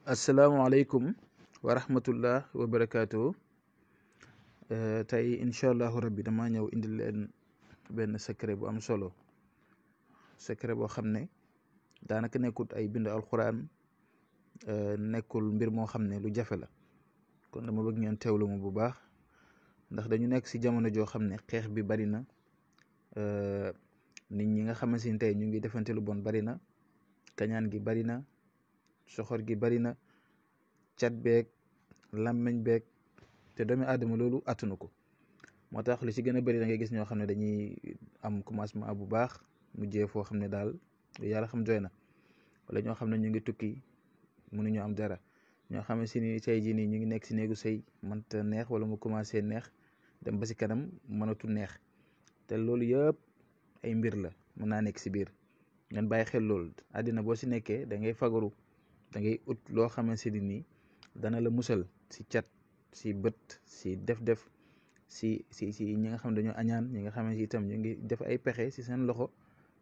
asalaamaaleykum wa rahmatullah wa barakaatu. Tey incha allahu rabbi dama ñëw indil leen benn secret bu am solo, secret boo xam ne daanaka nekkul ay bind alxuraan, nekkul mbir moo xam ne lu jafe la. kon dama bëgg ngeen teewlu ma bu baax, ndax dañu nekk ci jamono joo xam ne xeex bi bari na, nit ñi nga xamante ni tey ñu ngi defante lu bon bari na, kañaan gi bari na, soxor gi bari na, cat beeg làmmeñ beeg, te doomi aadama loolu attunu ko. moo tax lu ci gën a bëri da ngay gis ñoo xam ne dañuy am commencement bu baax mujjee foo xam ne daal yàlla xam doy na, wala ñoo xam ne ñu ngi tukki mënuñu am dara, ñoo xam ne si ni tey jii nii ñu ngi nekk si néegu sëy mënta neex, wala mu commencé neex dem ba si kanam mënatul neex. te loolu yëpp ay mbir la, mën naa nekk si biir. ngeen bàyyi xel loolu. àddina boo si nekkee da ngay fagaru, da ngay ut loo xamante ni nii dana la musal si cat, si bët, si def-def, si ñi nga xam ne dañoo añaan, ñi nga xam ne itam ñu ngi def ay pexe si seen loxo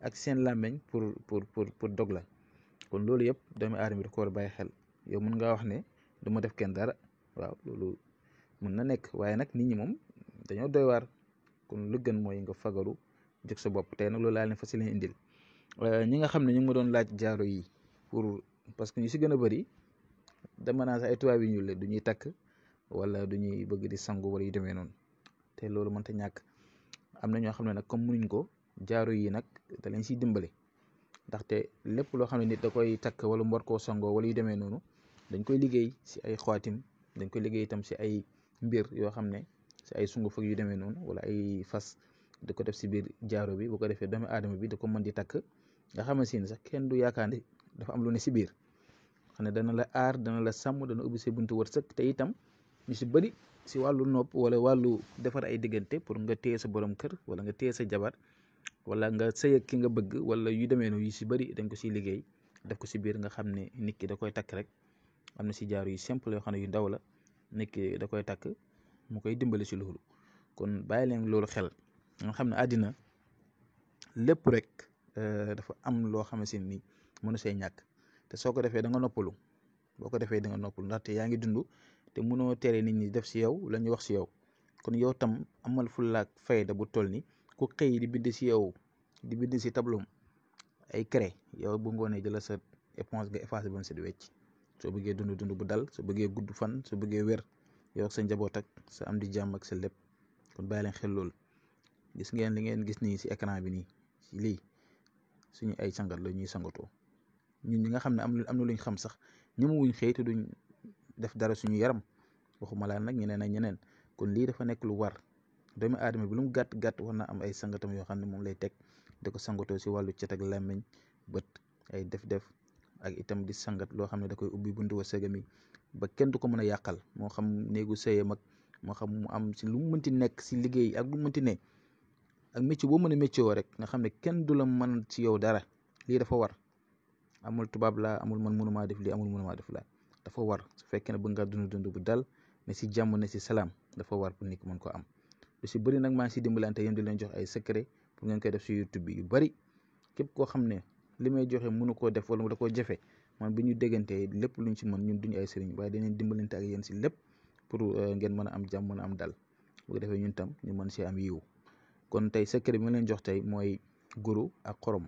ak seen làmmeñ pour dog la. kon loolu yëpp doomu aadama bi da ko war a bàyyi xel. yow mën ngaa wax ne du ma def kenn dara, waaw loolu mën na nekk, waaye nag nit ñi moom dañoo doy waar. kon lu gën mooy nga fagaru jóg sa bopp. tey nag loolu laa leen fas leen indil. ñi nga xam ne ñu ngi ma doon laaj jaaro yi parce que ñu si gën a bëri dama naa sax ay tubaab yi ñuul la, du ñuy takk wala du ñuy bëgg di sangu wala yu demee noonu, te loolu mënta ñàkk. am na ñoo xam ne nag comme mënuñ ko, jaaro yi nag da leen siy dimbale, ndaxte lépp loo xam ne nit da koy takk wala mu war koo sangoo wala yu demee noonu, dañ koy liggéey si ay xaatim, dañ koy liggéey itam si ay mbir yoo xam ne si ay sunguf ak yu demee noonu, wala ay fas, da ko def si biir jaaro bi. bu ko defee doomu aadama bi da ko mën di takk, nga xamante ne sax kenn du yaakaar ne dafa am lu ne si biir, xam ne dana la aar, dana la sàmm, dana ubbi sa buntu wërsëg. te itam ñu si bëri si wàllu nopp wala wàllu defar ay diggante pour nga téye sa borom kër wala nga téye sa jabar wala nga sëy ak ki nga bëgg wala yu demee noonu, yu si bëri dañ ko siy liggéey def ko si biir, nga xam ne nit ki da koy takk rek. am na si jaaro yu simple yoo xam ne yu ndaw la, nit ki da koy takk mu koy dimbali si loolu. kon bàyyi leen loolu xel, nga xam ne àddina lépp rek dafa am loo xamante ni mënu see ñàkk. te soo ko defee da nga noppalu, boo ko defee da nga noppalu, ndaxte yaa ngi dund te mënoo tere nit ñi def si yow la ñu wax si yow. kon yow tam amal fullaak fayda bu toll ni ku xëy di bind si yow, di bind si tableau ay craie, yow bu ngoonee jëla sa éponge nga effacé ba mu set wecc. soo bëggee dund bu dal, soo bëggee gudd fan, soo bëggee wér yow ak sa njaboot ak sa am di jàmm ak sa lépp. kon bàyyi leen xel loolu. gis ngeen li ngeen gis nii si écran bi nii, si lii suñu ay sangat la ñuy sangatoo. ñun ñi nga xam ne am na luñ xam sax ñemewuñ xëy te duñ def dara suñu yaram, waxuma laa nag ñeneen ak ñeneen. kon lii dafa nekk lu war. doomu aadama bi lu mu gàtt gàtt war na am ay sangatam yoo xam ne moom lay teg da ko sangatoo si wàllu cet ak làmmiñ, bët, ay def-def, ak itam di sangat loo xam ne da koy ubbi buntu wërsëgam yi ba kenn du ko mën a yàqal. moo xam néegu sëyam ak moo xam mu am si lu mu mënti nekk si liggéey ak lu mu mënti ne ak métier boo mën a métier woo rek, nga xam ne kenn du la mën ci yow dara. lii dafa war. amul tubaab laa, amul man mënumaa def lii, amul mënumaa def laa. dafa war. su fekkee ne bëgg nga dund bu dal ne si jàmm ne si salaam, dafa war pour nit ki mën ko am. lu si bëri nag maa ngi si dimbalante yéen di leen jox ay secret pour ngeen koy def si YouTube bi yu bëri. képp koo xam ne li may joxe mënu koo def wala da koo jafe, man bi ñu déggantee lépp luñ si mën, ñun duñu ay sëriñ, waaye danañ dimbalante ak yéen si lépp pour ngeen mën a am jàmm, mën a am dal. bu ko defee ñun tam ñu mën si am yiw. kon tey secret bi ma leen jox tey mooy guru ak xorom.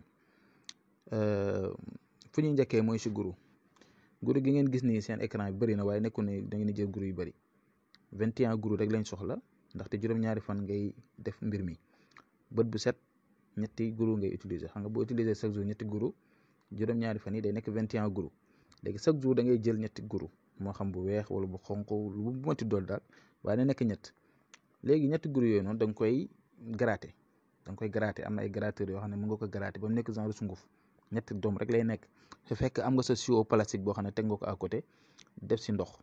fu ñuy njëkkee mooy si guru gi ngeen gis nii seen écran bi bëri na, waaye nekkul ne da ngeen di jël guru yu bëri. 21 guru rek lañ soxla, ndaxte juróom-ñaari fan ngay def mbir mi. bët bu set ñetti guru ngay utiliser. xam nga boo utiliser chaque jour ñetti guru, juróom-ñaari fan yi day nekk 21 guru. léegi chaque jour da ngay jël ñetti guru, moo xam bu weex wala bu xonq, bu mënti dool daal, waaye na nekk ñett. léegi ñetti guru yooyu noonu da nga koy gratter. am na ay gratteur yoo xam ne mën nga ko gratter ba mu nekk genre sunguf. ñetti doom rek lay nekk. su fekk am nga sa siwo plastique boo xam ne teg nga ko à côté, def si ndox.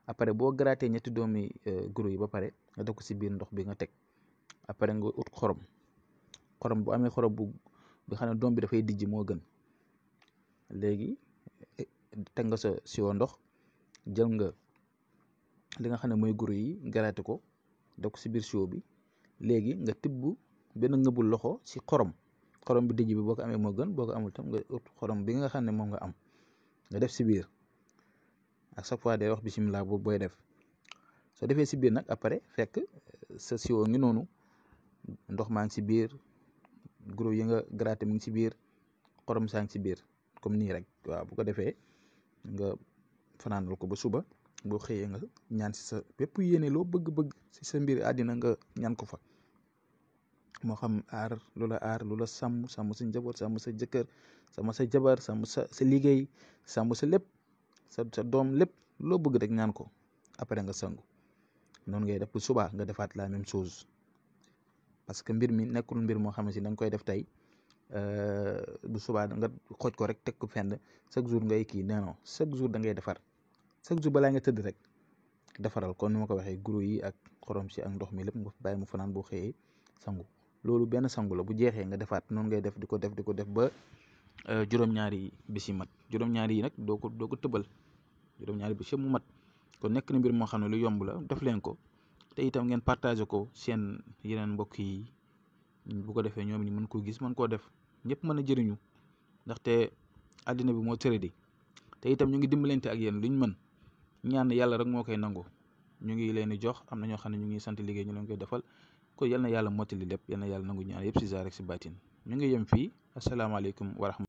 après boo gratter ñetti doomi guru yi ba pare, nga def ko si biir ndox bi nga teg. après nga ut xorom bu amee xorom bi xam ne doom bi dafay dijj moo gën. léegi teg nga sa siwo ndox, jël nga li nga xam ne mooy guru yi gratter ko, def ko si biir siwo bi. léegi nga tibb benn ngëbul loxo si xorom bi dijj bi boo ko amee moo gën, boo ko amul tam nga ut xorom bi nga xam ne moom nga am nga def si biir. à chaque fois day wax bisimilah boobu booy def soo defee si biir nag après fekk sa siwo ngi noonu ndox maa ngi si biir guro yi nga gratter mi ngi si biir xorom saa ngi si biir comme nii rek waaw bu ko defee nga fanaanal ko ba suba boo xëyee nga ñaan si sa bépp yéene loo bëgg-bëgg si sa mbir àddina nga ñaan ko fa moo xam aar lu la sàmm sa njaboot sàmm sa jëkkër sàmm sa jabar sàmm sa liggéey sàmm sa lépp sa doom lépp loo bëgg rek ñaan ko après nga sangu noonu ngay def bu subaa nga defaat la même chose parce que mbir mi nekkul mbir moo xam ne si da nga koy def tey bu subaa nga xooj ko rek teg ko fenn chaque jour ngay kii non chaque jour da ngay defar chaque jour balaa nga tëdd rek defaral kon ni ma ko waxee guro yi ak xorom si ak ndox mi lépp nga bàyyi mu fanaan boo xëyee sangu loolu benn sangu la bu jeexee nga defaat noonu ngay def di ko def ba juróom-ñaari bis yi mat juróom-ñaari yi nag doo ko tëbal juróom-ñaari bis yëpp mu mat kon nekk na mbir moo xam ne lu yomb la def leen ko te itam ngeen partagé ko seen yeneen mbokk yi bu ko defee ñoom ñi mën koo gis mën koo def ñëpp mën a jëriñu ndaxte àddina bi moo tëradi te itam ñu ngi dimbalante ak yéen luñ mën ñaan yàlla rek moo koy nangu ñu ngi leen di jox am na ñoo xam ne ñu ngi sant liggéey ñu leen koy defal ko yal na yàlla mottali lépp yal na yàlla nangu ñaan yëpp si zaar rek si baatin ñu ngi yem fii asalaamaaleykum wa rahmatulah